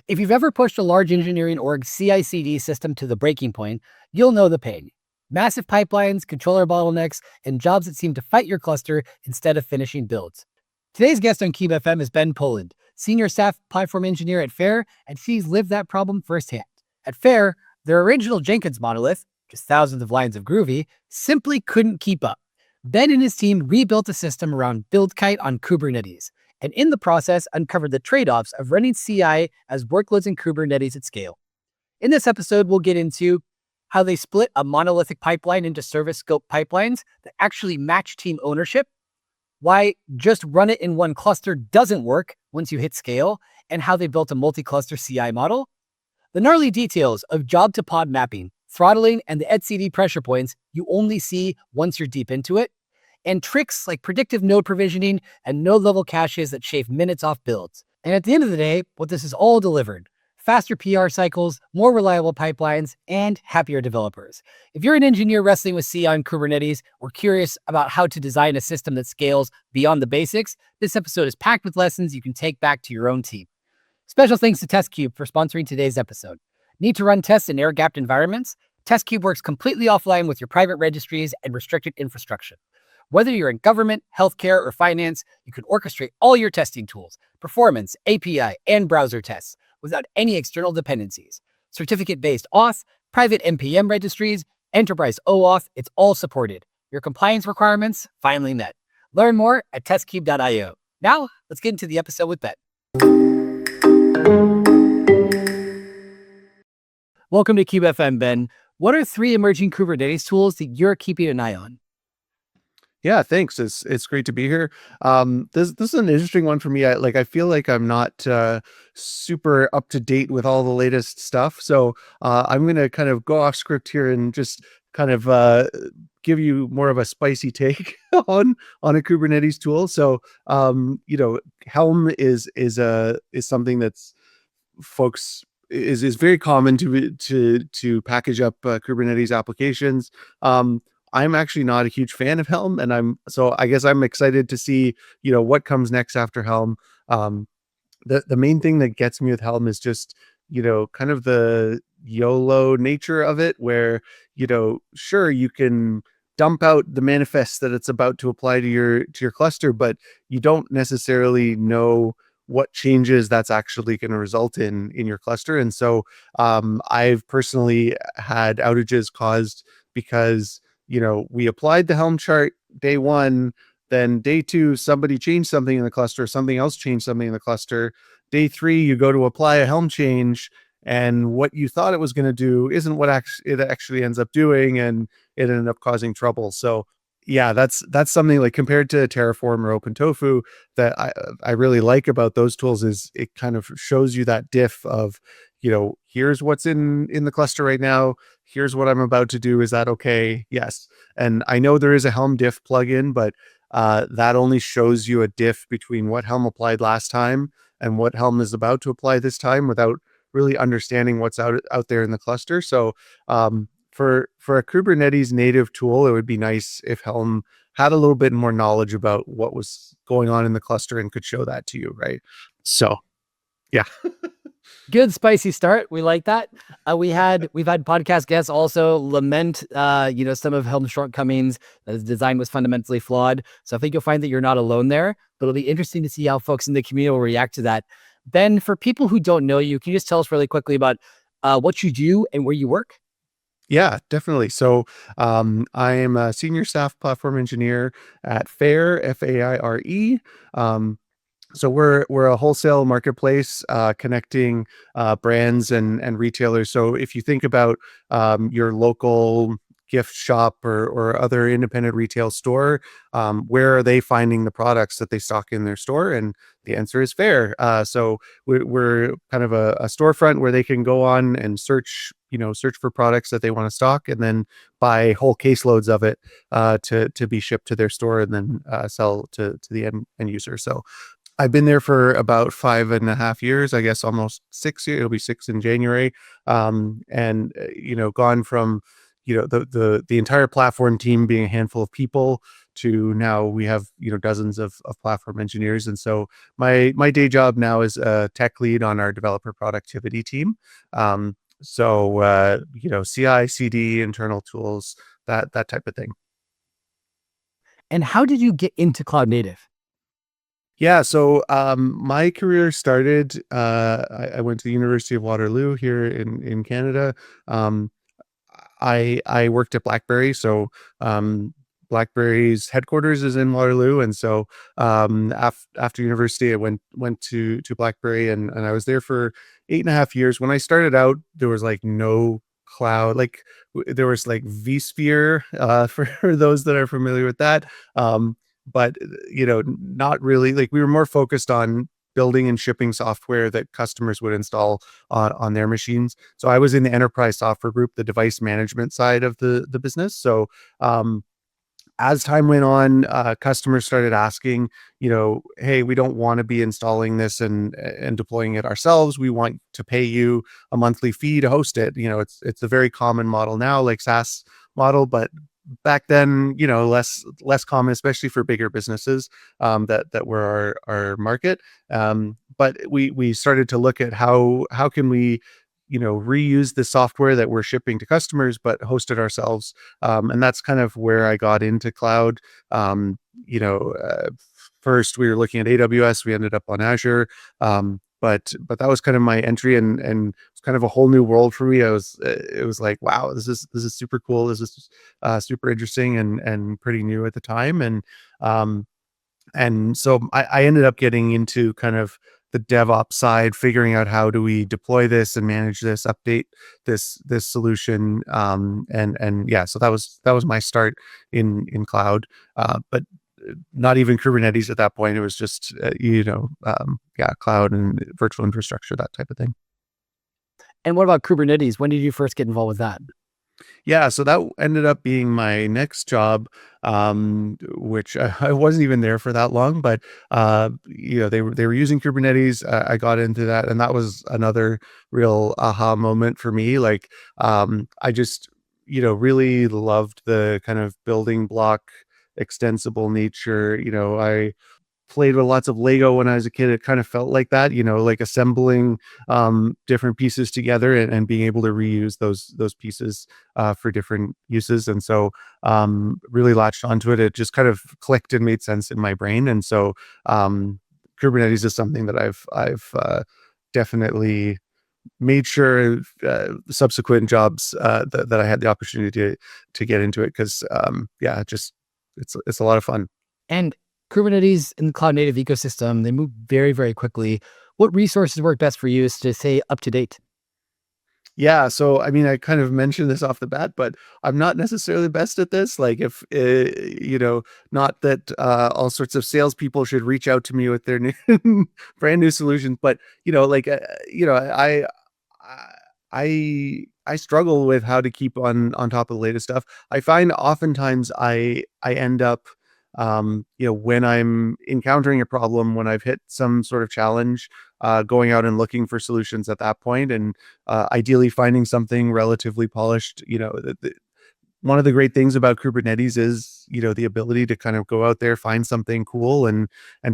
If you've ever pushed a large engineering org CI/CD system to the breaking point, you'll know the pain. Massive pipelines, controller bottlenecks, and jobs that seem to fight your cluster instead of finishing builds. Today's guest on KubeFM is Ben Poland, Senior Staff Platform Engineer at Faire, and he's lived that problem firsthand. At Faire, their original Jenkins monolith, just thousands of lines of Groovy, simply couldn't keep up. Ben and his team rebuilt a system around Buildkite on Kubernetes, and in the process uncovered the trade-offs of running CI as workloads in Kubernetes at scale. In this episode, we'll get into how they split a monolithic pipeline into service scope pipelines that actually match team ownership, why just run it in one cluster doesn't work once you hit scale, and how they built a multi-cluster CI model, the gnarly details of job-to-pod mapping, throttling, and the etcd pressure points you only see once you're deep into it, and tricks like predictive node provisioning and node-level caches that shave minutes off builds. And at the end of the day, what this is all delivered: faster PR cycles, more reliable pipelines, and happier developers. If you're an engineer wrestling with CI on Kubernetes or curious about how to design a system that scales beyond the basics, this episode is packed with lessons you can take back to your own team. Special thanks to Testkube for sponsoring today's episode. Need to run tests in air-gapped environments? Testkube works completely offline with your private registries and restricted infrastructure. Whether you're in government, healthcare, or finance, you can orchestrate all your testing tools, performance, API, and browser tests without any external dependencies. Certificate-based auth, private NPM registries, enterprise OAuth, it's all supported. Your compliance requirements finally met. Learn more at testkube.io. Now, let's get into the episode with Ben. Welcome to KubeFM, Ben. What are 3 emerging Kubernetes tools that you're keeping an eye on? Yeah, thanks. It's great to be here. This is an interesting one for me. I feel like I'm not super up to date with all the latest stuff, so I'm going to kind of go off script here and just kind of give you more of a spicy take on a Kubernetes tool. So Helm is something that's folks is very common to package up Kubernetes applications. I'm actually not a huge fan of Helm, and I guess I'm excited to see, what comes next after Helm. The main thing that gets me with Helm is just, kind of the YOLO nature of it, where, sure, you can dump out the manifest that it's about to apply to your cluster, but you don't necessarily know what changes that's actually going to result in your cluster. And so I've personally had outages caused because we applied the Helm chart day 1, then day 2, somebody changed something in the cluster, something else changed something in the cluster. Day 3, you go to apply a Helm change, and what you thought it was going to do isn't what it actually ends up doing, and it ended up causing trouble. So yeah, that's something like compared to Terraform or OpenTofu that I really like about those tools is it kind of shows you that diff of, here's what's in the cluster right now. Here's what I'm about to do. Is that okay? Yes. And I know there is a Helm diff plugin, but that only shows you a diff between what Helm applied last time and what Helm is about to apply this time without really understanding what's out there in the cluster. So for a Kubernetes native tool, it would be nice if Helm had a little bit more knowledge about what was going on in the cluster and could show that to you, right? So, yeah. Good spicy start. We like that. We've had podcast guests also lament, some of Helm's shortcomings. The design was fundamentally flawed. So I think you'll find that you're not alone there. But it'll be interesting to see how folks in the community will react to that. Ben, for people who don't know you, can you just tell us really quickly about what you do and where you work? Yeah, definitely. So I am a senior staff platform engineer at Faire, Faire. So we're a wholesale marketplace connecting brands and retailers. So if you think about your local gift shop or other independent retail store, where are they finding the products that they stock in their store? And the answer is Faire. So we're kind of a storefront where they can go on and search for products that they want to stock, and then buy whole caseloads of it to be shipped to their store and then sell to the end user. So I've been there for about 5.5 years, I guess almost 6 years. It'll be 6 in January. And gone from the entire platform team being a handful of people to now we have, dozens of platform engineers. And so my day job now is a tech lead on our developer productivity team. CI, CD, internal tools, that type of thing. And how did you get into cloud native? Yeah, so my career started. I went to the University of Waterloo here in Canada. Um, I worked at BlackBerry, so BlackBerry's headquarters is in Waterloo, and so after university, I went to BlackBerry, and I was there for 8.5 years. When I started out, there was like no cloud, like there was like vSphere for those that are familiar with that, but not really. Like we were more focused on building and shipping software that customers would install on their machines. So I was in the enterprise software group, the device management side of the business. So as time went on, customers started asking, hey, we don't want to be installing this and deploying it ourselves. We want to pay you a monthly fee to host it. It's a very common model now, like SaaS model, but back then, less common, especially for bigger businesses that were our market. But we started to look at how can we reuse the software that we're shipping to customers, but host it ourselves. And that's kind of where I got into cloud. Um, you know, uh, First we were looking at AWS, we ended up on Azure. But that was kind of my entry, and it's kind of a whole new world for me. It was like, wow, this is super cool. This is super interesting and pretty new at the time. Um, and so I ended up getting into kind of the DevOps side, figuring out how do we deploy this and manage this, update this solution. And yeah, so that was my start in cloud. But not even Kubernetes at that point. It was just yeah, cloud and virtual infrastructure, that type of thing. And what about Kubernetes? When did you first get involved with that? Yeah, so that ended up being my next job, which I wasn't even there for that long, but they were using Kubernetes. I got into that, and that was another real aha moment for me. Like, I just really loved the kind of building block extensible nature. I played with lots of Lego when I was a kid. It kind of felt like that, like assembling different pieces together and being able to reuse those pieces for different uses. And so really latched onto it. It just kind of clicked and made sense in my brain. And so Kubernetes is something that I've definitely made sure subsequent jobs that I had the opportunity to get into it, because yeah, just it's a lot of fun. And Kubernetes and the cloud native ecosystem, they move very, very quickly. What resources work best for you to stay up to date? Yeah, so I mean, I kind of mentioned this off the bat, but I'm not necessarily best at this. Like, if not that all sorts of salespeople should reach out to me with their new, brand new solutions, but like I I struggle with how to keep on top of the latest stuff. I find oftentimes I end up when I'm encountering a problem, when I've hit some sort of challenge, going out and looking for solutions at that point, and ideally finding something relatively polished. One of the great things about Kubernetes is the ability to kind of go out there, find something cool, and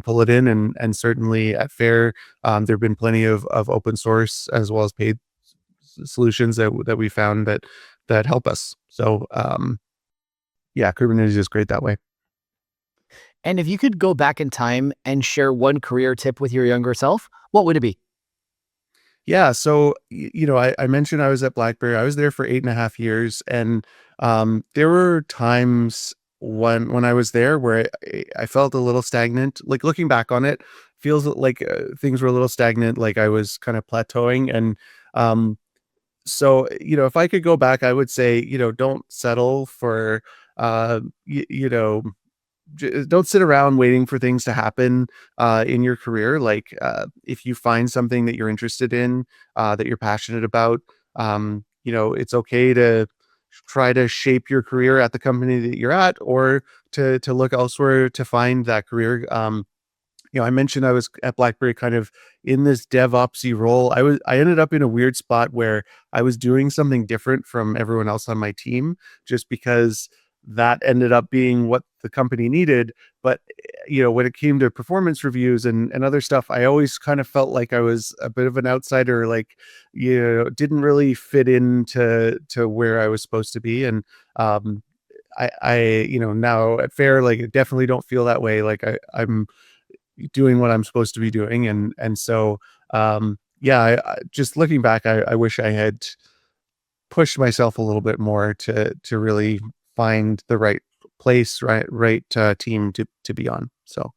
pull it in. And certainly at Faire, there have been plenty of open source as well as paid solutions that we found that help us. So yeah, Kubernetes is great that way. And if you could go back in time and share one career tip with your younger self, what would it be? Yeah, so I mentioned I was at BlackBerry. I was there for 8.5 years, and there were times when I was there where I felt a little stagnant. Like, looking back on it, feels like things were a little stagnant, like I was kind of plateauing. And um, so if I could go back, I would say don't settle for uh, y- you know don't sit around waiting for things to happen in your career. Like, if you find something that you're interested in, that you're passionate about, it's okay to try to shape your career at the company that you're at, or to look elsewhere to find that career. I mentioned I was at BlackBerry kind of in this DevOpsy role. I ended up in a weird spot where I was doing something different from everyone else on my team, just because that ended up being what the company needed. But when it came to performance reviews and other stuff, I always kind of felt like I was a bit of an outsider, like didn't really fit into where I was supposed to be. And um, now at Faire, like, I definitely don't feel that way. Like I'm doing what I'm supposed to be doing, and so yeah, just looking back, I wish I had pushed myself a little bit more to really find the right place, right team to be on. So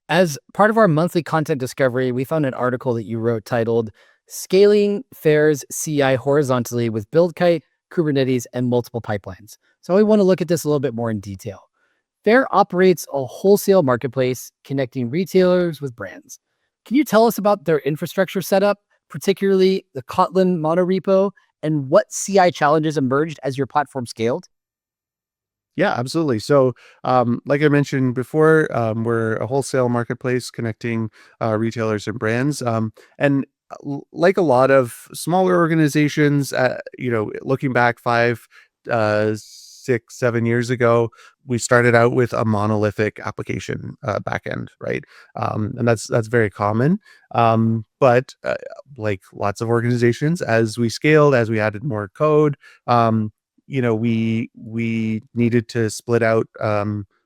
As part of our monthly content discovery, we found an article that you wrote titled Scaling Faire's CI Horizontally with Buildkite, Kubernetes, and Multiple Pipelines. So we want to look at this a little bit more in detail. Faire operates a wholesale marketplace connecting retailers with brands. Can you tell us about their infrastructure setup, particularly the Kotlin monorepo, and what CI challenges emerged as your platform scaled? yeah, absolutely. So, like I mentioned before, we're a wholesale marketplace connecting retailers and brands. And like a lot of smaller organizations, looking back 6, 7 years ago, we started out with a monolithic application backend, right? And that's very common. But like lots of organizations, as we scaled, as we added more code, we needed to split out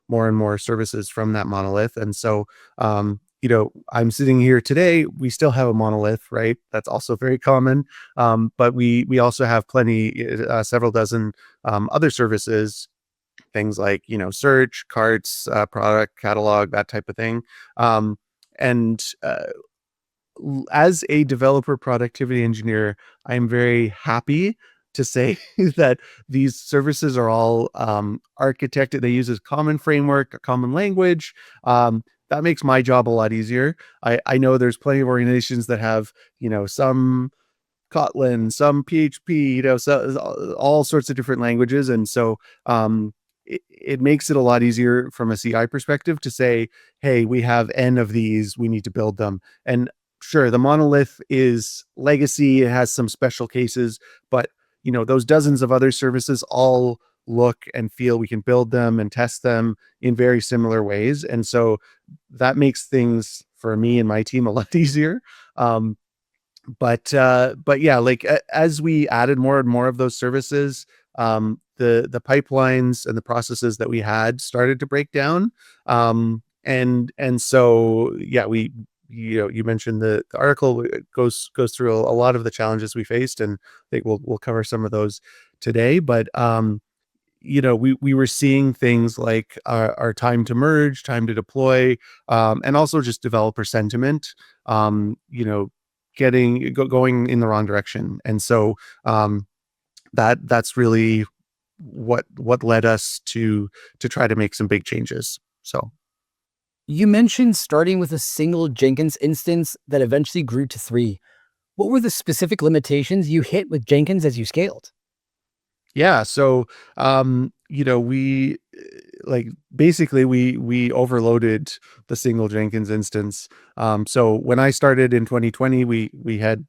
more and more services from that monolith. And so I'm sitting here today, we still have a monolith, right? That's also very common. But we also have several dozen other services, things like search, carts, product catalog, that type of thing. And as a developer productivity engineer, I'm very happy to say that these services are all architected. They use a common framework, a common language. That makes my job a lot easier. I know there's plenty of organizations that have, some Kotlin, some PHP, so all sorts of different languages. And so it makes it a lot easier from a CI perspective to say, hey, we have N of these, we need to build them. And sure, the monolith is legacy, it has some special cases, but those dozens of other services all look and feel, we can build them and test them in very similar ways. And so that makes things for me and my team a lot easier. Um, but yeah, like as we added more and more of those services, the pipelines and the processes that we had started to break down. And so yeah, you mentioned the article, it goes through a lot of the challenges we faced, and I think we'll cover some of those today. But we were seeing things like our time to merge, time to deploy, and also just developer sentiment, going in the wrong direction. And so that's really what led us to try to make some big changes. So You mentioned starting with a single Jenkins instance that eventually grew to three. What were the specific limitations you hit with Jenkins as you scaled? yeah, so we like basically we overloaded the single Jenkins instance. So when I started in 2020, we had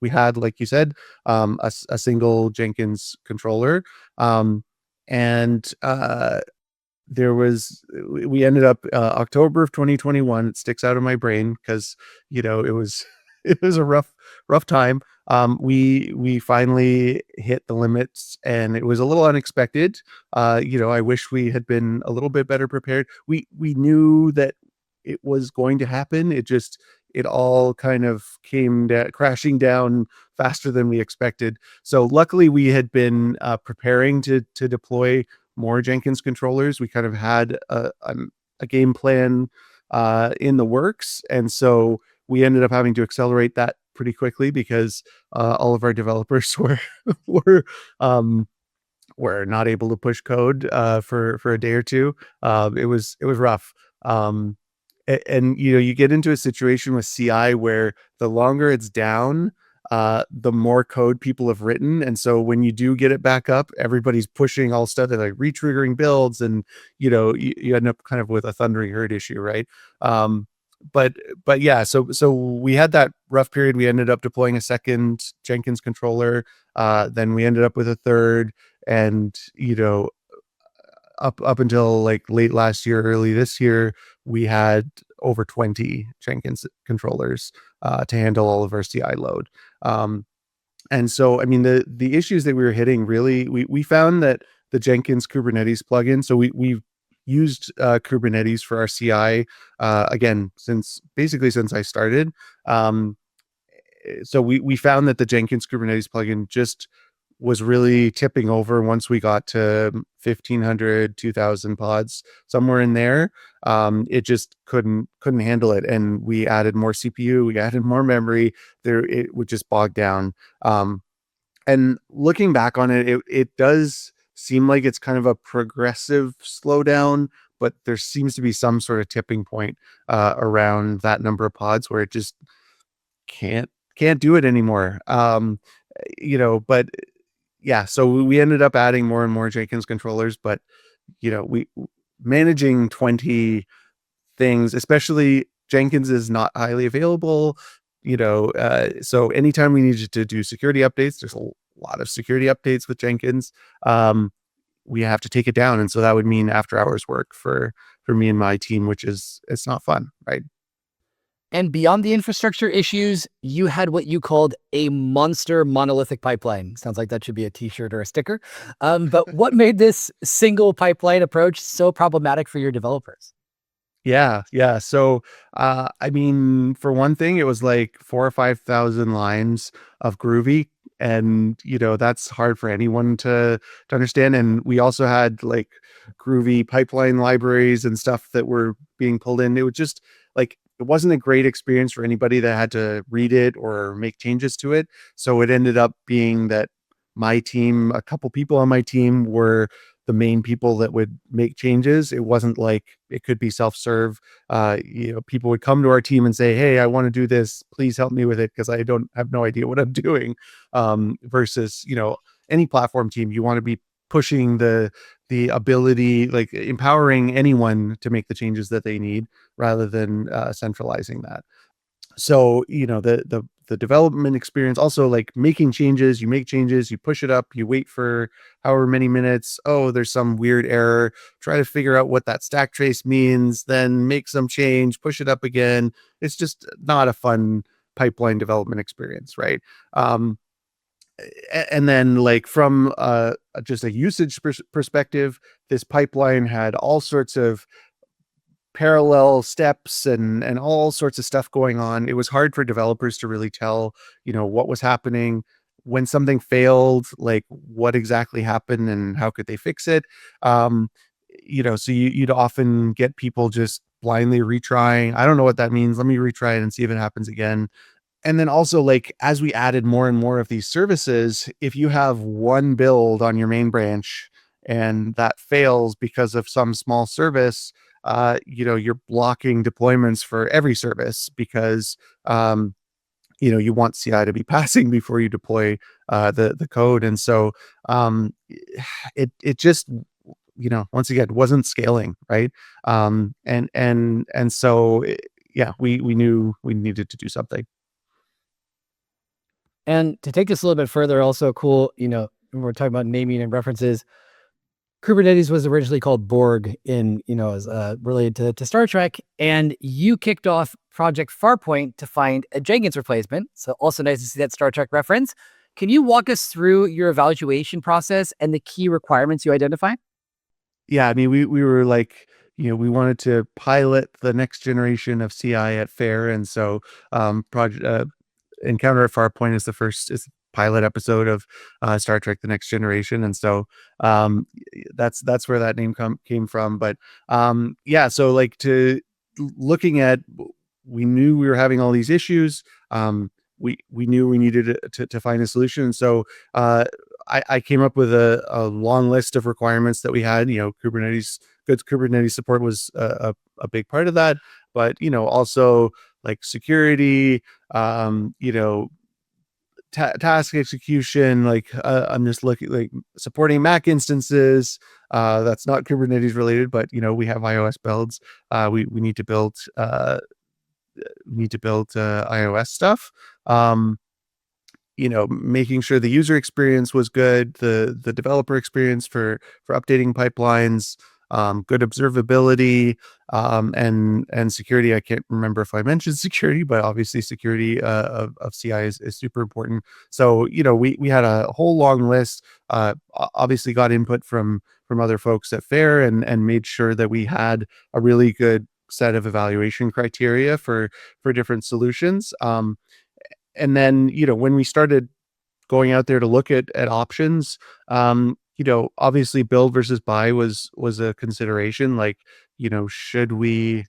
we had, like you said, a single Jenkins controller, and we ended up October of 2021. It sticks out of my brain because it was it was a rough time. We finally hit the limits, and it was a little unexpected. I wish we had been a little bit better prepared. We knew that it was going to happen. It all kind of came crashing down faster than we expected. So luckily we had been preparing to deploy more Jenkins controllers. We kind of had a game plan in the works, and so we ended up having to accelerate that pretty quickly because all of our developers were um, were not able to push code for a day or two. It was rough. And you get into a situation with CI where the longer it's down, the more code people have written. And so when you do get it back up, everybody's pushing all stuff. They're like retriggering builds, and you end up kind of with a thundering herd issue, right? Um, but yeah, so we had that rough period. We ended up deploying a second Jenkins controller. Then we ended up with a third, and up until like late last year, early this year, we had over 20 Jenkins controllers to handle all of our CI load. And so, I mean, the issues that we were hitting really, we found that the Jenkins Kubernetes plugin. So we've used Kubernetes for our CI again since I started. So we found that the Jenkins Kubernetes plugin just was really tipping over once we got to 1,500, 2,000 pods, somewhere in there. It just couldn't handle it, and we added more CPU, we added more memory. It would just bog down. And looking back on it, it does seem like it's kind of a progressive slowdown, but there seems to be some sort of tipping point around that number of pods where it just can't do it anymore. But yeah, so we ended up adding more and more Jenkins controllers, but we managing 20 things, especially Jenkins, is not highly available. So anytime we needed to do security updates, there's a lot of security updates with Jenkins. We have to take it down, and so that would mean after hours work for me and my team, which it's not fun, right? And beyond the infrastructure issues, you had what you called a monster monolithic pipeline. Sounds like that should be a t-shirt or a sticker. But what made this single pipeline approach so problematic for your developers? Yeah. So, I mean, for one thing, it was like 4,000 or 5,000 lines of Groovy, and that's hard for anyone to understand. And we also had like Groovy pipeline libraries and stuff that were being pulled in. It was just like, it wasn't a great experience for anybody that had to read it or make changes to it. So it ended up being that my team, a couple people on my team, were the main people that would make changes. It wasn't like it could be self-serve. People would come to our team and say, "Hey, I want to do this. Please help me with it because I don't have no idea what I'm doing." Versus, any platform team, you want to be pushing the ability, like empowering anyone to make the changes that they need rather than centralizing that. So the development experience, also like making changes, you make changes, you push it up, you wait for however many minutes. Oh, there's some weird error, try to figure out what that stack trace means, then make some change, push it up again. It's just not a fun pipeline development experience, right? And then, like, from just a usage perspective, this pipeline had all sorts of parallel steps and all sorts of stuff going on. It was hard for developers to really tell, what was happening. When something failed, like what exactly happened and how could they fix it. So you'd often get people just blindly retrying. I don't know what that means. Let me retry it and see if it happens again. And then also, like, as we added more and more of these services, if you have one build on your main branch and that fails because of some small service, you're blocking deployments for every service because, you want CI to be passing before you deploy the code. And so it just, once again, wasn't scaling, right? And so, yeah, we knew we needed to do something. And to take this a little bit further, also cool, when we're talking about naming and references, Kubernetes was originally called Borg as related to Star Trek, and you kicked off Project Farpoint to find a Jenkins replacement. So also nice to see that Star Trek reference. Can you walk us through your evaluation process and the key requirements you identify? Yeah, I mean, we were like, we wanted to pilot the next generation of CI at Faire, and so project Encounter at Farpoint is pilot episode of Star Trek: The Next Generation, and so that's where that name came from. But yeah, so like looking at, we knew we were having all these issues. We knew we needed to find a solution. So I came up with a long list of requirements that we had. Kubernetes, good Kubernetes support was a big part of that, but also like security, task execution. Like I'm just looking, like, supporting Mac instances. That's not Kubernetes related, but we have iOS builds. We need to build iOS stuff. making sure the user experience was good, the developer experience for updating pipelines, good observability, and security. I can't remember if I mentioned security, but obviously security of CI is super important. So we had a whole long list. Obviously got input from other folks at Faire, and made sure that we had a really good set of evaluation criteria for different solutions. And then when we started going out there to look at options, obviously build versus buy was a consideration. Like, should we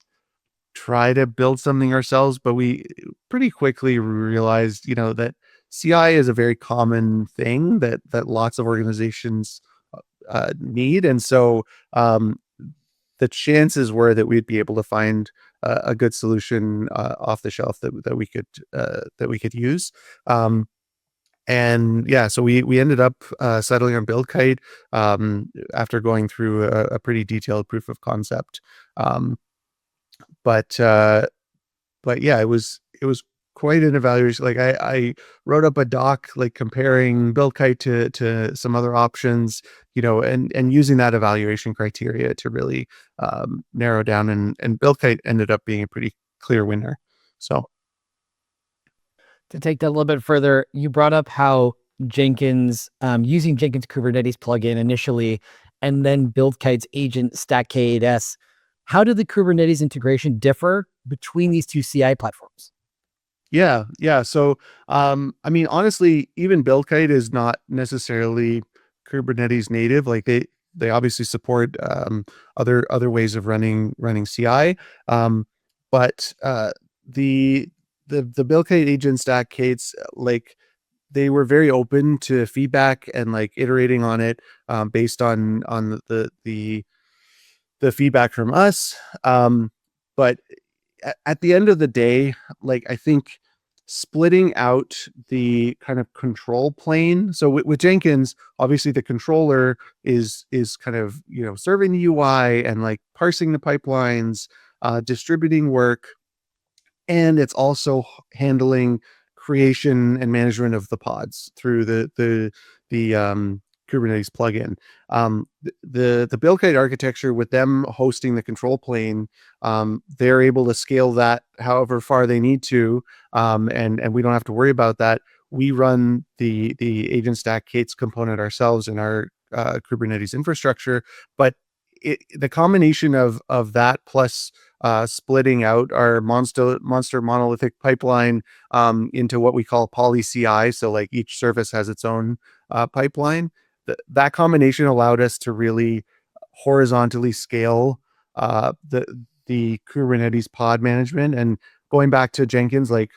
try to build something ourselves? But we pretty quickly realized, that CI is a very common thing that lots of organizations need. And so the chances were that we'd be able to find a good solution off the shelf that we could use. And yeah, so we ended up settling on Buildkite after going through a pretty detailed proof of concept. Um, but yeah, it was quite an evaluation. Like I wrote up a doc like comparing Buildkite to some other options, and using that evaluation criteria to really narrow down, and Buildkite ended up being a pretty clear winner. So To take that a little bit further, you brought up how Jenkins, using Jenkins Kubernetes plugin initially, and then Buildkite's agent Stack-K8s. How did the Kubernetes integration differ between these two CI platforms? yeah. So I mean, honestly, even Buildkite is not necessarily Kubernetes native. Like they obviously support other ways of running CI. But the Buildkite agent stack Kates, like they were very open to feedback and like iterating on it based on the feedback from us. But at the end of the day, like I think splitting out the kind of control plane. So with Jenkins, obviously the controller is kind of serving the UI and like parsing the pipelines, distributing work, and it's also handling creation and management of the pods through the Kubernetes plugin. The Buildkite architecture, with them hosting the control plane, they're able to scale that however far they need to, and we don't have to worry about that. We run the agent stack Kates component ourselves in our Kubernetes infrastructure, but the combination of that plus splitting out our monster monolithic pipeline into what we call poly CI. So like each service has its own pipeline. That combination allowed us to really horizontally scale the Kubernetes pod management. And going back to Jenkins, like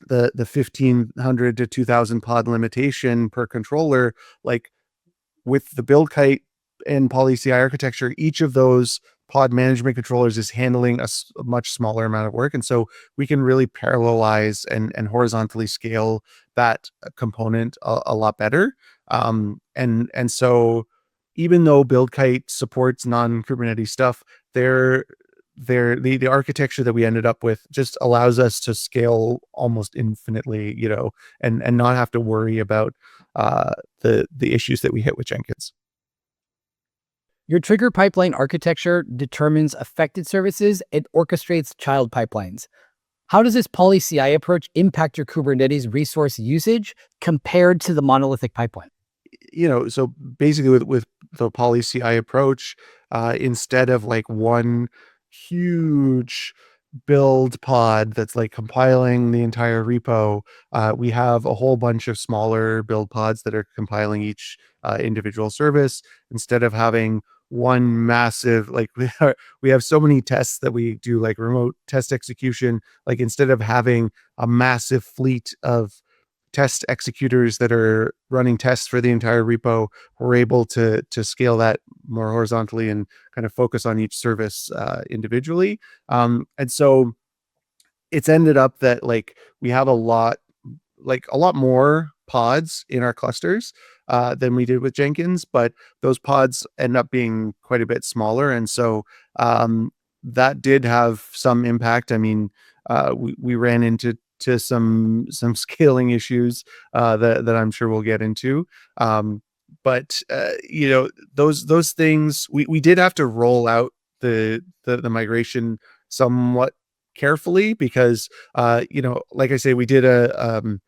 the 1,500 to 2,000 pod limitation per controller, like with the Buildkite and poly-CI architecture, each of those pod management controllers is handling a much smaller amount of work. And so we can really parallelize and horizontally scale that component a lot better. And so even though Buildkite supports non-Kubernetes stuff, the architecture that we ended up with just allows us to scale almost infinitely, and not have to worry about the issues that we hit with Jenkins. Your trigger pipeline architecture determines affected services and orchestrates child pipelines. How does this poly CI approach impact your Kubernetes resource usage compared to the monolithic pipeline? So basically with the poly CI approach, instead of like one huge build pod that's like compiling the entire repo, we have a whole bunch of smaller build pods that are compiling each individual service, instead of having one massive, like we have so many tests that we do, like remote test execution. Like instead of having a massive fleet of test executors that are running tests for the entire repo, we're able to scale that more horizontally and kind of focus on each service individually. And so it's ended up that like we have a lot more pods in our clusters than we did with Jenkins, but those pods end up being quite a bit smaller. And so that did have some impact. I mean, we ran into to some scaling issues that I'm sure we'll get into. But those things we did have to roll out the migration somewhat carefully because like I say, we did a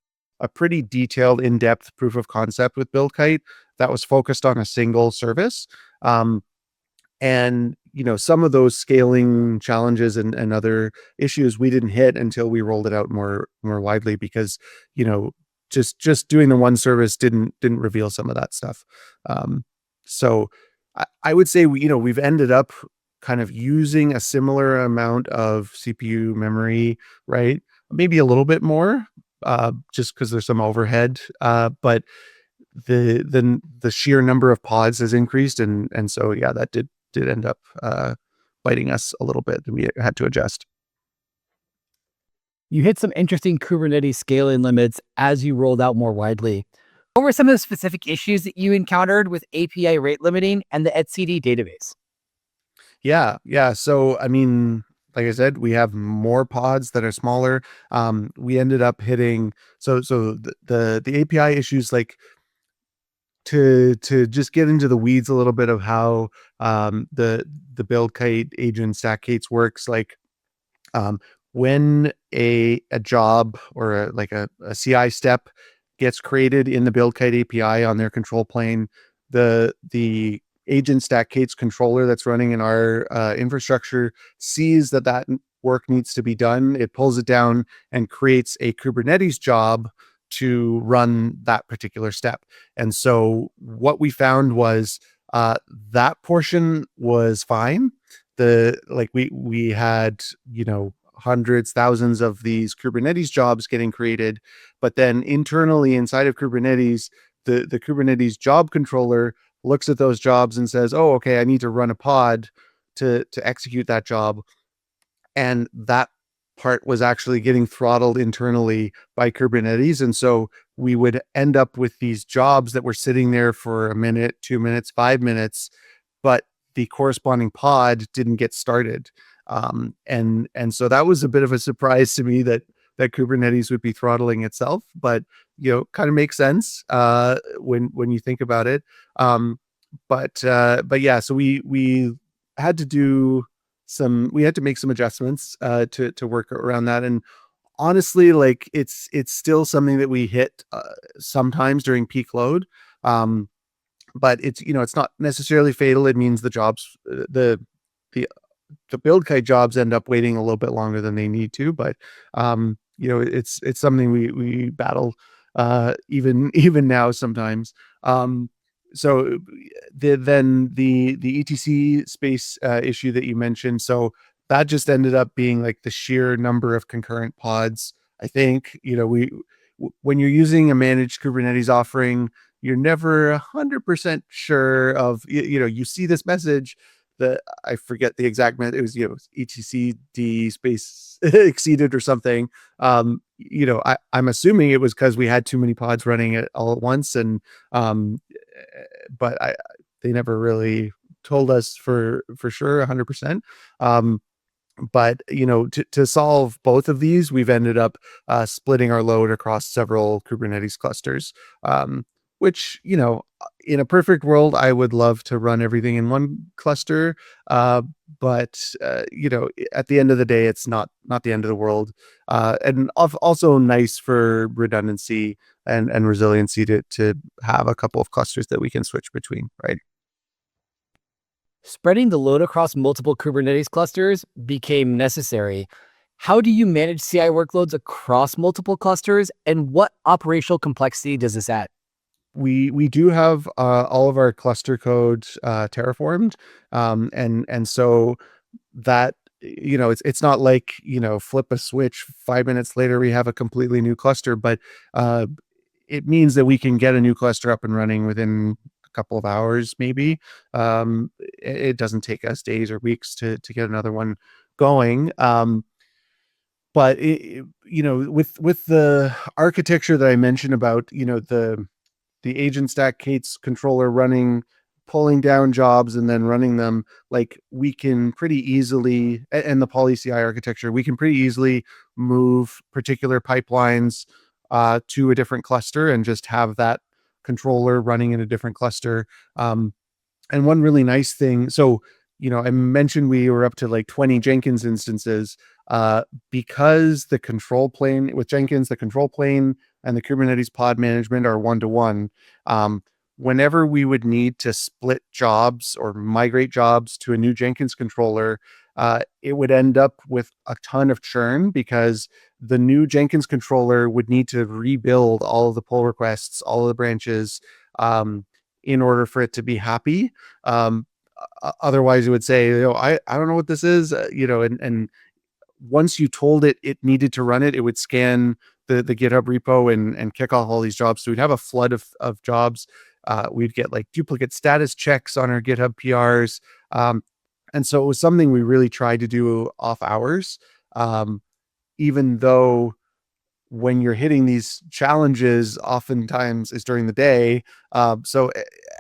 pretty detailed, in-depth proof of concept with Buildkite that was focused on a single service. And some of those scaling challenges and other issues we didn't hit until we rolled it out more widely because just doing the one service didn't reveal some of that stuff. So I would say we've ended up kind of using a similar amount of CPU memory, right? Maybe a little bit more, just because there's some overhead. But the sheer number of pods has increased, and so yeah, that did end up biting us a little bit, and we had to adjust. You hit some interesting Kubernetes scaling limits as you rolled out more widely. What were some of the specific issues that you encountered with API rate limiting and the etcd database? Yeah. So, I mean, like I said, we have more pods that are smaller. We ended up hitting the API issues, like to just get into the weeds a little bit of how the Buildkite agent stack-kates works. Like when a job or a CI step gets created in the Buildkite API on their control plane, the agent stack-kates controller that's running in our infrastructure sees that work needs to be done. It pulls it down and creates a Kubernetes job to run that particular step. And so what we found was that portion was fine. We had hundreds, thousands of these Kubernetes jobs getting created, but then internally inside of Kubernetes, the Kubernetes job controller looks at those jobs and says, "Oh, okay, I need to run a pod to execute that job," and that part was actually getting throttled internally by Kubernetes. And so we would end up with these jobs that were sitting there for a minute, 2 minutes, 5 minutes, but the corresponding pod didn't get started. And so that was a bit of a surprise to me that Kubernetes would be throttling itself, but kind of makes sense when you think about it. But yeah, so we had to make some adjustments to work around that. And honestly, like it's still something that we hit sometimes during peak load. But it's not necessarily fatal. It means the jobs, the Buildkite jobs end up waiting a little bit longer than they need to. But it's something we battle even now sometimes. So then the etc space issue that you mentioned, so that just ended up being like the sheer number of concurrent pods. I think when you're using a managed Kubernetes offering, you're never 100% sure of you see this message that I forget the exact method. It was etcd space exceeded or something. I'm assuming it was because we had too many pods running it all at once, and but they never really told us for sure 100%. But to solve both of these, we've ended up splitting our load across several Kubernetes clusters, which in a perfect world I would love to run everything in one cluster, but at the end of the day, it's not the end of the world, and also nice for redundancy and resiliency to have a couple of clusters that we can switch between, right? Spreading the load across multiple Kubernetes clusters became necessary. How do you manage CI workloads across multiple clusters, and what operational complexity does this add? We do have all of our cluster code terraformed, and so that it's not like flip a switch 5 minutes later we have a completely new cluster, but it means that we can get a new cluster up and running within a couple of hours, maybe. It doesn't take us days or weeks to get another one going. But with the architecture that I mentioned about the agent stack Kate's controller running pulling down jobs and then running them, like we can pretty easily, and the poly-CI architecture, we can pretty easily move particular pipelines to a different cluster and just have that controller running in a different cluster. And one really nice thing, so, I mentioned we were up to like 20 Jenkins instances, because the control plane with Jenkins, the control plane and the Kubernetes pod management are one-to-one. Whenever we would need to split jobs or migrate jobs to a new Jenkins controller, it would end up with a ton of churn because the new Jenkins controller would need to rebuild all of the pull requests, all of the branches, in order for it to be happy. Otherwise, it would say, I don't know what this is, and once you told it needed to run it, it would scan the GitHub repo and kick off all these jobs. So we'd have a flood of jobs. We'd get like duplicate status checks on our GitHub PRs. And so it was something we really tried to do off hours, even though when you're hitting these challenges, oftentimes is during the day. So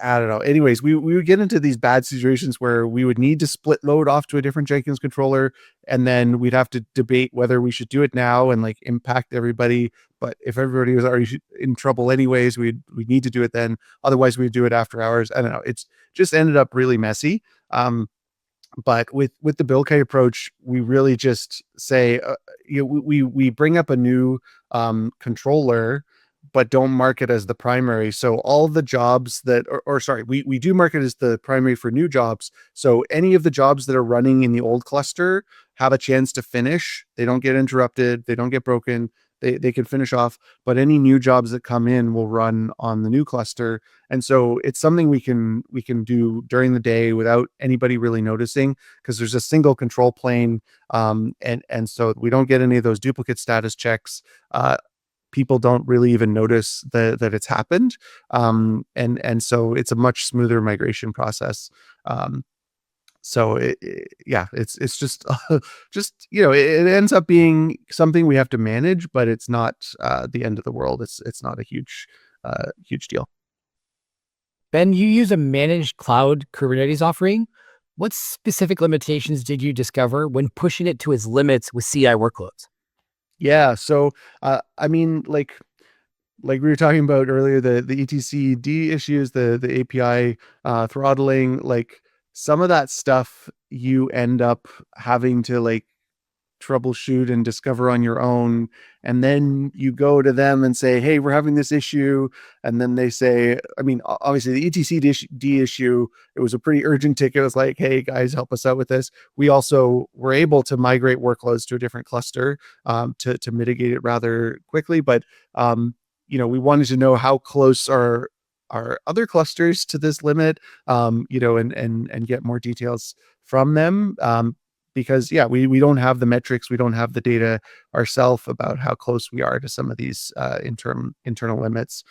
I don't know. Anyways, we would get into these bad situations where we would need to split load off to a different Jenkins controller, and then we'd have to debate whether we should do it now and like impact everybody. But if everybody was already in trouble anyways, we'd need to do it then. Otherwise, we'd do it after hours. I don't know. It's just ended up really messy. But with the Buildkite approach, we really just say, we bring up a new controller, but don't mark it as the primary. So all the jobs that, we do mark it as the primary for new jobs. So any of the jobs that are running in the old cluster have a chance to finish. They don't get interrupted. They don't get broken. They can finish off, but any new jobs that come in will run on the new cluster. And so it's something we can do during the day without anybody really noticing, because there's a single control plane. And so we don't get any of those duplicate status checks. People don't really even notice that it's happened. And so it's a much smoother migration process. So it's just it ends up being something we have to manage, but it's not the end of the world. It's not a huge deal. Ben, you use a managed cloud Kubernetes offering. What specific limitations did you discover when pushing it to its limits with CI workloads? Yeah. So I mean, like we were talking about earlier, the etcd issues, the API throttling, like some of that stuff you end up having to like troubleshoot and discover on your own. And then you go to them and say, hey, we're having this issue. And then they say, I mean, obviously the etcd issue, it was a pretty urgent ticket. It was like, hey guys, help us out with this. We also were able to migrate workloads to a different cluster to mitigate it rather quickly. But we wanted to know how close are other clusters to this limit, and get more details from them. Because we don't have the metrics, we don't have the data ourselves about how close we are to some of these internal limits.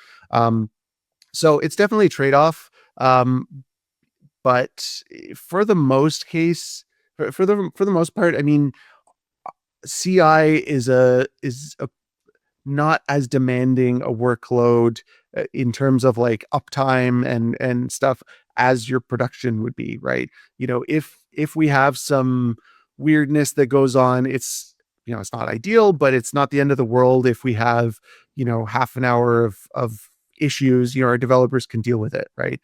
So it's definitely a trade-off. But for the most part, I mean, CI is a not as demanding a workload in terms of like uptime and stuff as your production would be, right? If we have some weirdness that goes on, it's not ideal, but it's not the end of the world. If we have half an hour of issues, our developers can deal with it, right?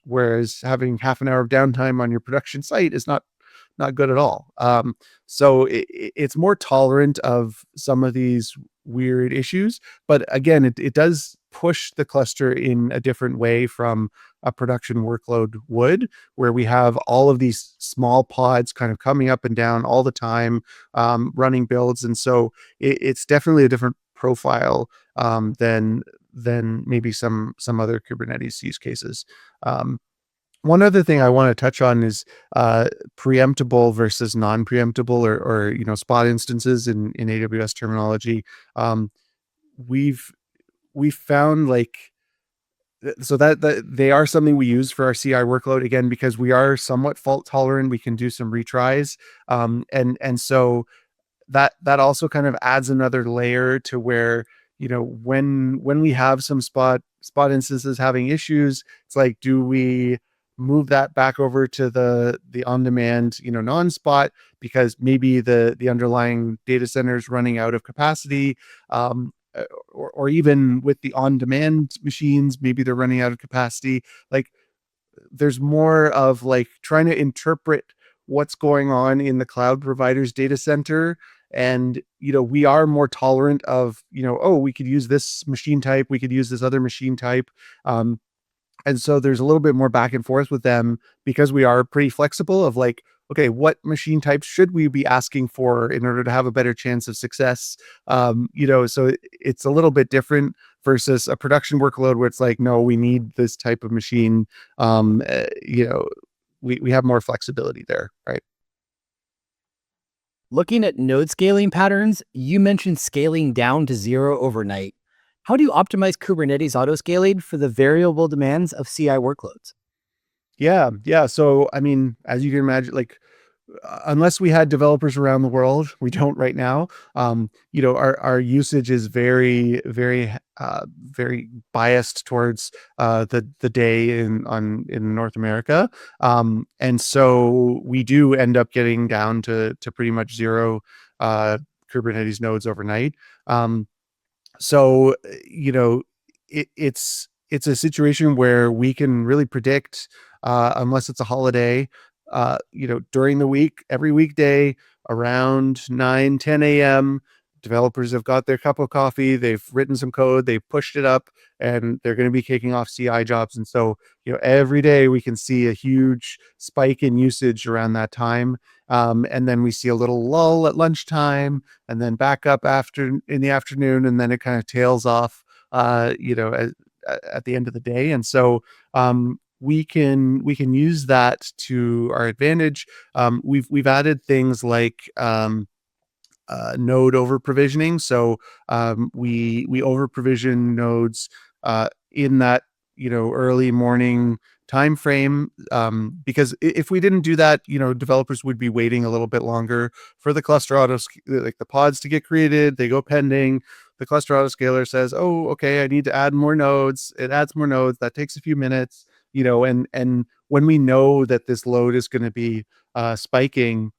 Whereas having half an hour of downtime on your production site is not good at all. So it's more tolerant of some of these weird issues, but again, it does push the cluster in a different way from a production workload would, where we have all of these small pods kind of coming up and down all the time, running builds. And so it's definitely a different profile than maybe some other Kubernetes use cases. One other thing I want to touch on is preemptible versus non-preemptible, or spot instances in AWS terminology. We've found so that they are something we use for our CI workload, again, because we are somewhat fault tolerant. We can do some retries, and so that also kind of adds another layer to where when we have some spot instances having issues, it's like, do we move that back over to the on-demand, non-spot, because maybe the underlying data center is running out of capacity, or even with the on-demand machines, maybe they're running out of capacity. Like, there's more of like trying to interpret what's going on in the cloud provider's data center. And, we are more tolerant of, oh, we could use this machine type, we could use this other machine type. And so there's a little bit more back and forth with them, because we are pretty flexible of like, okay, what machine types should we be asking for in order to have a better chance of success? So it's a little bit different versus a production workload where it's like, no, we need this type of machine. We have more flexibility there, right? Looking at node scaling patterns, you mentioned scaling down to 0 overnight. How do you optimize Kubernetes autoscaling for the variable demands of CI workloads? Yeah, yeah. So, I mean, as you can imagine, like, unless we had developers around the world, we don't right now. Our usage is very, very, very biased towards the day in North America, and so we do end up getting down to pretty much 0 Kubernetes nodes overnight. So it's a situation where we can really predict, unless it's a holiday, during the week, every weekday around 9-10 a.m., developers have got their cup of coffee, they've written some code, they've pushed it up, and they're going to be kicking off CI jobs. And so, every day we can see a huge spike in usage around that time. And then we see a little lull at lunchtime, and then back up in the afternoon, and then it kind of tails off, at the end of the day. And so, we can use that to our advantage. We've added things like, node over provisioning. So, we over provision nodes in that, early morning time frame, because if we didn't do that, developers would be waiting a little bit longer for the cluster like the pods to get created. They go pending. The cluster autoscaler says, oh, okay, I need to add more nodes. It adds more nodes. That takes a few minutes, and when we know that this load is going to be spiking,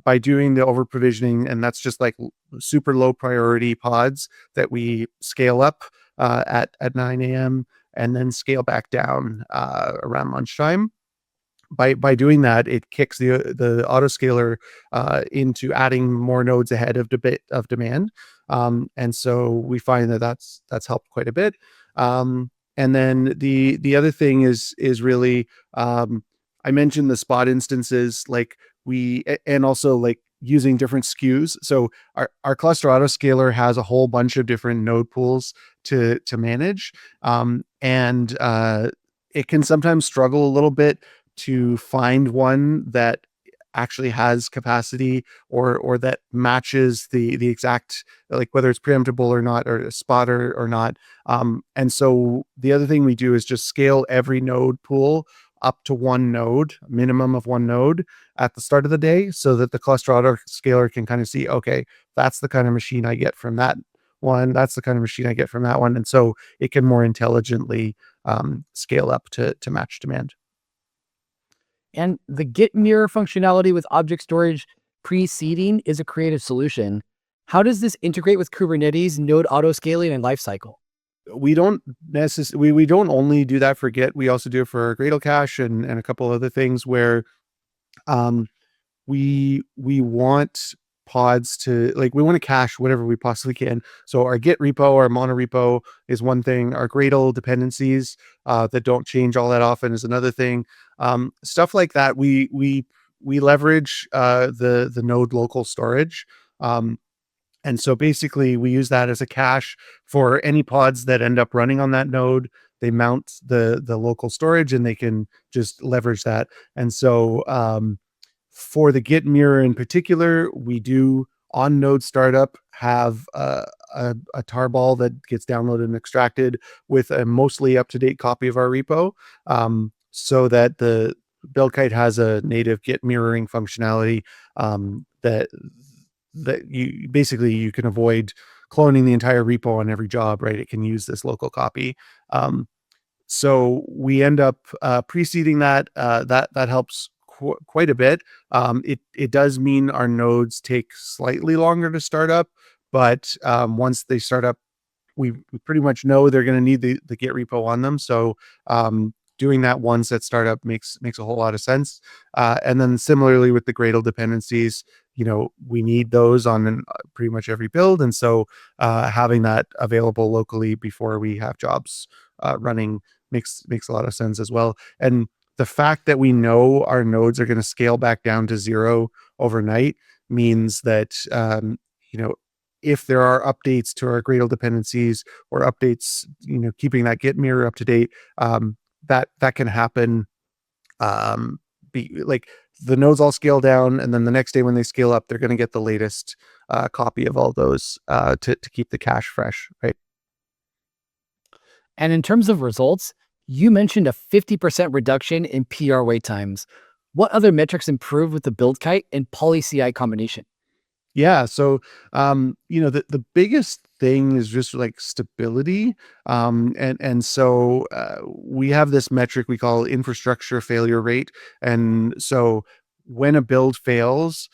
by doing the over provisioning, and that's just like super low priority pods that we scale up at 9 a.m. and then scale back down around lunchtime. By doing that, it kicks the autoscaler into adding more nodes ahead of demand, and so we find that that's helped quite a bit. And then the other thing is really, I mentioned the spot instances, like and also like using different SKUs. So our cluster autoscaler has a whole bunch of different node pools to manage, and it can sometimes struggle a little bit to find one that actually has capacity, or that matches the exact, like whether it's preemptible or not, or a spotter or not. And so the other thing we do is just scale every node pool up to one node, minimum of one node at the start of the day, so that the cluster autoscaler can kind of see, okay, that's the kind of machine I get from that one. That's the kind of machine I get from that one. And so it can more intelligently scale up to match demand. And the Git mirror functionality with object storage preceding is a creative solution. How does this integrate with Kubernetes node autoscaling and lifecycle? We don't we don't only do that for Git. We also do it for Gradle cache and a couple other things where, um, we want pods to, like, we want to cache whatever we possibly can. So our Git repo, our mono repo is one thing. Our Gradle dependencies that don't change all that often is another thing. Stuff like that. We leverage the node local storage. And so basically we use that as a cache for any pods that end up running on that node. They mount the local storage and they can just leverage that. And so, for the Git mirror in particular, we do on node startup have a tarball that gets downloaded and extracted with a mostly up-to-date copy of our repo, so that the Buildkite has a native Git mirroring functionality, that you can avoid cloning the entire repo on every job, right? It can use this local copy. So we end up preceding that. That helps quite a bit. It does mean our nodes take slightly longer to start up, but once they start up, we pretty much know they're going to need the Git repo on them. So doing that once at startup makes a whole lot of sense. And then similarly with the Gradle dependencies, we need those on pretty much every build. And so having that available locally before we have jobs running makes a lot of sense as well. And the fact that we know our nodes are going to scale back down to 0 overnight means that if there are updates to our Gradle dependencies or updates, keeping that Git mirror up to date, that can happen. Like the nodes all scale down, and then the next day when they scale up, they're going to get the latest copy of all those to keep the cache fresh, right? And in terms of results, you mentioned a 50% reduction in PR wait times. What other metrics improved with the Buildkite and PolyCI combination? Yeah. So, the biggest thing is just like stability. And so we have this metric we call infrastructure failure rate. And so when a build fails,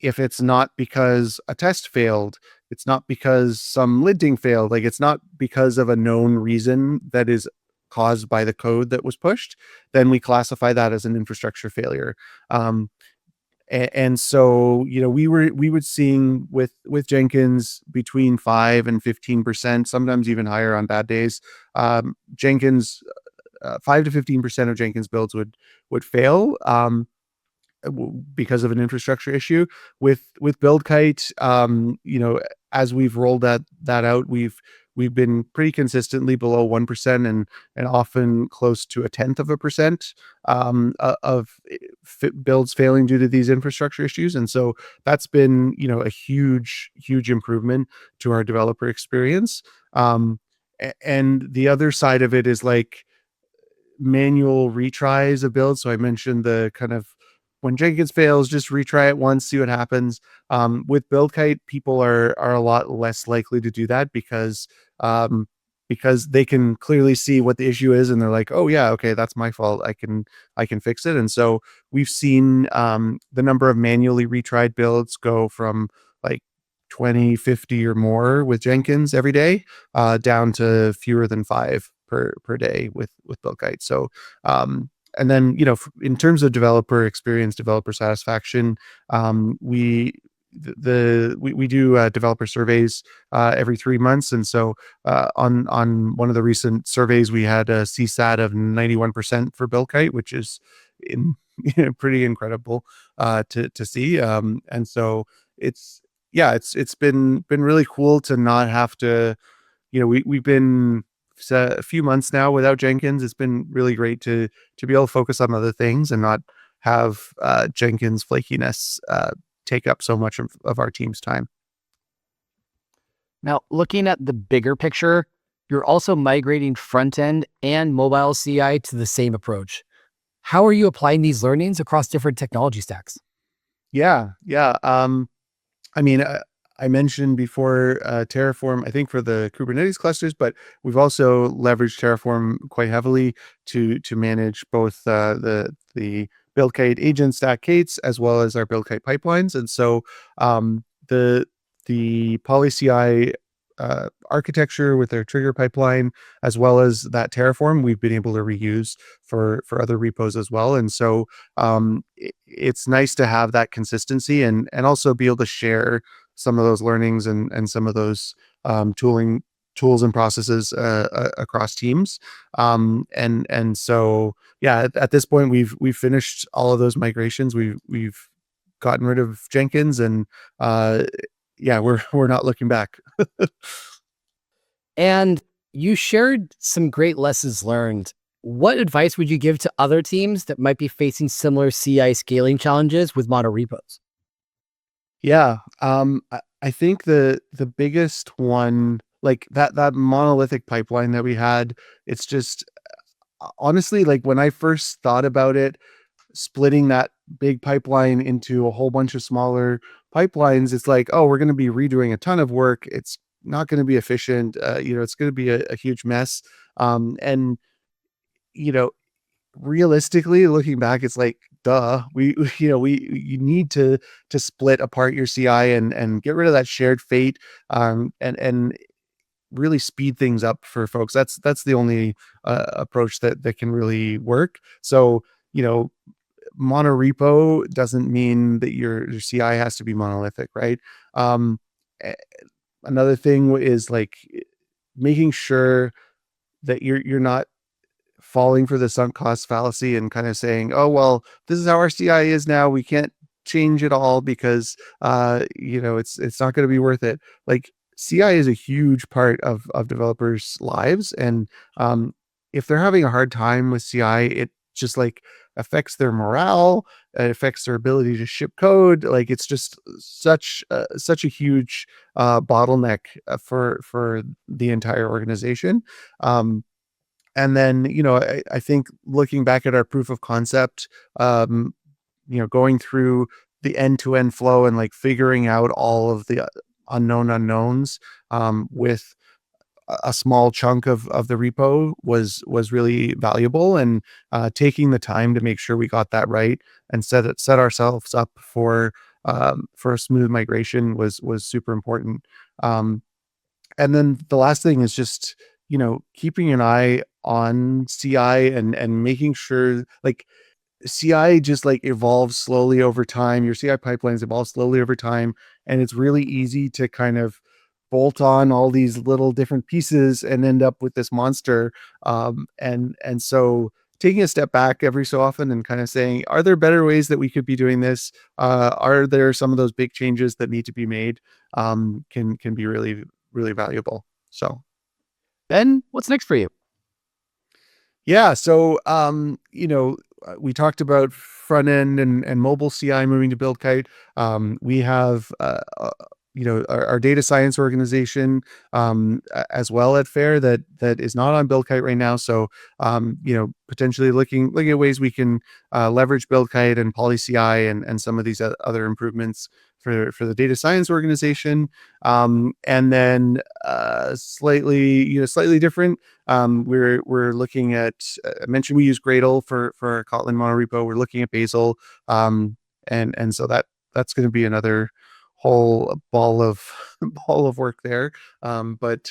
if it's not because a test failed, it's not because some linting failed, like it's not because of a known reason that is caused by the code that was pushed, then we classify that as an infrastructure failure. And so we would seeing with Jenkins between 5 and 15%, sometimes even higher on bad days. Jenkins 5 to 15% of Jenkins builds would fail because of an infrastructure issue. With Buildkite, as we've rolled that out, we've been pretty consistently below 1% and often close to 0.1% of builds failing due to these infrastructure issues. And so that's been a huge improvement to our developer experience. And the other side of it is like manual retries of builds. So I mentioned the kind of when Jenkins fails, just retry it once, see what happens. With Buildkite, people are a lot less likely to do that because they can clearly see what the issue is, and they're like, oh yeah, okay, that's my fault. I can fix it. And so we've seen the number of manually retried builds go from like 20, 50 or more with Jenkins every day, down to fewer than 5 per day with Buildkite. So and then in terms of developer experience, developer satisfaction, we do developer surveys every 3 months, and so on one of the recent surveys we had a CSAT of 91% for Buildkite, which is pretty incredible to see. And so it's been really cool to not have to, we've been a few months now without Jenkins. It's been really great to be able to focus on other things and not have Jenkins flakiness take up so much of our team's time. Now, looking at the bigger picture, you're also migrating front-end and mobile CI to the same approach. How are you applying these learnings across different technology stacks? Yeah. I mean, I mentioned before Terraform, I think for the Kubernetes clusters, but we've also leveraged Terraform quite heavily to manage both the Buildkite agent stack Kates as well as our Buildkite pipelines. And so the PolyCI architecture with their trigger pipeline, as well as that Terraform, we've been able to reuse for other repos as well. And so it's nice to have that consistency and also be able to share some of those learnings and some of those tools and processes across teams. And so, yeah, at this point, we've finished all of those migrations. We've gotten rid of Jenkins, and yeah, we're not looking back. And you shared some great lessons learned. What advice would you give to other teams that might be facing similar CI scaling challenges with mono repos? Yeah. I think the biggest one, like that monolithic pipeline that we had, it's just honestly, like when I first thought about it, splitting that big pipeline into a whole bunch of smaller pipelines, it's like, oh, we're going to be redoing a ton of work. It's not going to be efficient. It's going to be a huge mess. And realistically looking back, it's like, duh, you need to split apart your CI and get rid of that shared fate, and really speed things up for folks. That's the only approach that can really work. So, monorepo doesn't mean that your CI has to be monolithic, right? Um, Another thing is like making sure that you're not falling for the sunk cost fallacy and kind of saying, oh, well, this is how our CI is now. We can't change it all because, it's not going to be worth it. Like CI is a huge part of developers' lives. And if they're having a hard time with CI, it just like affects their morale. It affects their ability to ship code. Like it's just such a huge bottleneck for the entire organization. And then, I think looking back at our proof of concept, going through the end-to-end flow and like figuring out all of the unknown unknowns with a small chunk of the repo was really valuable, and taking the time to make sure we got that right and set ourselves up for a smooth migration was super important. And then the last thing is just, keeping an eye on CI and making sure like CI just like evolves slowly over time. Your CI pipelines evolve slowly over time, and it's really easy to kind of bolt on all these little different pieces and end up with this monster. And so taking a step back every so often and kind of saying, are there better ways that we could be doing this? Are there some of those big changes that need to be made? Can be really, really valuable. So Ben, what's next for you? yeah. So, we talked about front end and mobile CI moving to Buildkite. We have, our data science organization as well at Faire that is not on Buildkite right now. So, potentially looking at ways we can leverage Buildkite and PolyCI and some of these other improvements for the data science organization. And then slightly different. We're looking at, I mentioned we use Gradle for our Kotlin monorepo. We're looking at Bazel. And so that's going to be another whole ball of work there. But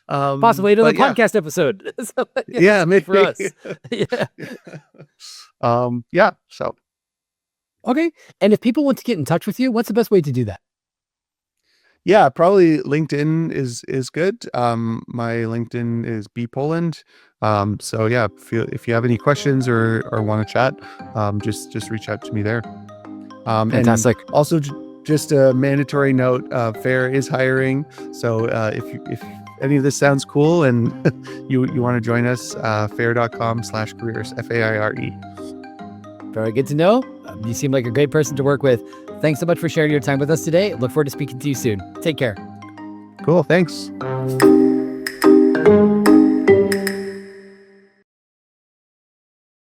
Possibly another podcast episode. So, yeah, maybe for us. Yeah. So Okay. And if people want to get in touch with you, what's the best way to do that? yeah, probably LinkedIn is good. My LinkedIn is bpoland. So yeah, if you have any questions or want to chat, just reach out to me there. Fantastic. And also just a mandatory note, Faire is hiring. So if any of this sounds cool and you want to join us, faire.com/careers, FAIRE. Very good to know. You seem like a great person to work with. Thanks so much for sharing your time with us today. Look forward to speaking to you soon. Take care. Cool. Thanks.